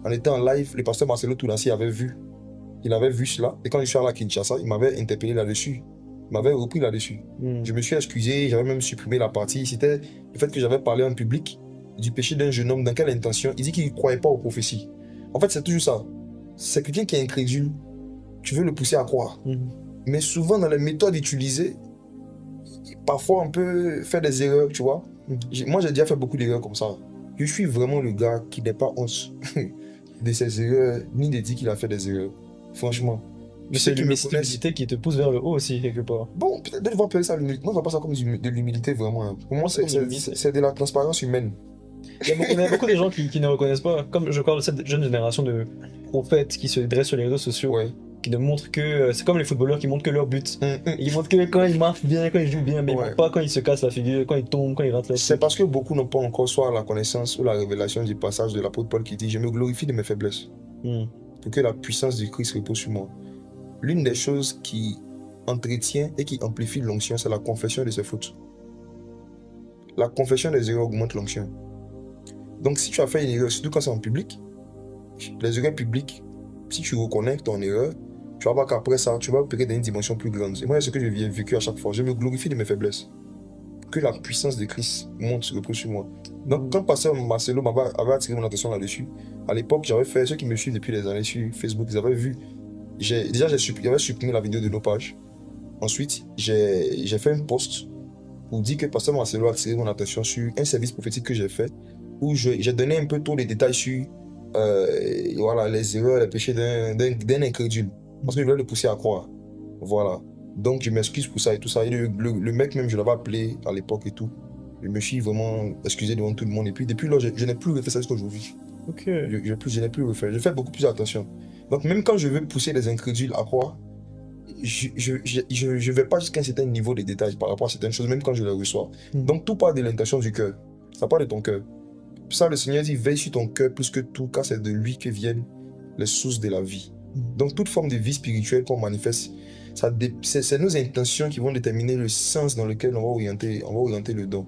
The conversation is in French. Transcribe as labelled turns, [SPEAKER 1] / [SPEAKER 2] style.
[SPEAKER 1] On était en live, le pasteur Marcelo Tounassi avait vu. Il avait vu cela. Et quand je suis allé à Kinshasa, il m'avait interpellé là-dessus. Il m'avait repris là-dessus. Je me suis excusé, j'avais même supprimé la partie. C'était le fait que j'avais parlé en public du péché d'un jeune homme. Dans quelle intention? Il dit qu'il ne croyait pas aux prophéties. En fait, c'est toujours ça. C'est quelqu'un qui est incrédule. Tu veux le pousser à croire. Mais souvent, dans les méthodes utilisées, parfois on peut faire des erreurs, tu vois. Moi, j'ai déjà fait beaucoup d'erreurs comme ça. Je suis vraiment le gars qui n'est pas honte de ses erreurs, ni de dire qu'il a fait des erreurs. Franchement.
[SPEAKER 2] Mais c'est l'humilité qui te pousse vers le haut aussi, quelque part.
[SPEAKER 1] Bon, peut-être de voir ça l'humilité. Moi, je vois pas ça comme de l'humilité, vraiment. Hein. Pour moi, c'est de la transparence humaine.
[SPEAKER 2] Il y a beaucoup de gens qui ne reconnaissent pas, comme je parle de cette jeune génération de prophètes qui se dressent sur les réseaux sociaux, qui ne montrent que... C'est comme les footballeurs qui montrent que leur but. Ils montrent que quand ils marquent bien, quand ils jouent bien, mais ils ne montrent pas quand ils se cassent la figure, quand ils tombent, quand ils ratent la
[SPEAKER 1] C'est parce que beaucoup n'ont pas encore soit la connaissance ou la révélation du passage de l'apôtre Paul qui dit « Je me glorifie de mes faiblesses, pour que la puissance du Christ repose sur moi. » L'une des choses qui entretient et qui amplifie l'onction, c'est la confession de ses fautes. La confession des erreurs augmente l'onction. Donc si tu as fait une erreur, surtout quand c'est en public, les erreurs publiques, si tu reconnais ton erreur, tu vas voir qu'après ça, tu vas opérer dans une dimension plus grande. Et moi, c'est ce que j'ai vécu à chaque fois. Je me glorifie de mes faiblesses. Que la puissance de Christ monte, repose sur moi. Donc quand pasteur Marcelo avait attiré mon attention là-dessus, à l'époque, j'avais fait, ceux qui me suivent depuis des années sur Facebook, ils avaient vu. J'avais supprimé la vidéo de nos pages. Ensuite, j'ai fait un post pour dire que pasteur Marcelo a attiré mon attention sur un service prophétique que j'ai fait, où j'ai donné un peu tous les détails sur voilà, les erreurs, les péchés d'un incrédule. Parce que je voulais le pousser à croire. Voilà. Donc je m'excuse pour ça et tout ça. Et le mec même, je l'avais appelé à l'époque et tout. Je me suis vraiment excusé devant tout le monde. Et puis depuis là, je n'ai plus refait ça jusqu'à aujourd'hui.
[SPEAKER 2] Ok.
[SPEAKER 1] Je n'ai plus refait. Je fais beaucoup plus attention. Donc même quand je veux pousser les incrédules à croire, je vais pas jusqu'à un certain niveau de détails par rapport à certaines choses, même quand je les reçois. Donc tout part de l'intention du cœur. Ça part de ton cœur. Pour ça, le Seigneur dit, veille sur ton cœur plus que tout, car c'est de lui que viennent les sources de la vie. Donc toute forme de vie spirituelle qu'on manifeste, c'est nos intentions qui vont déterminer le sens dans lequel on va orienter le don.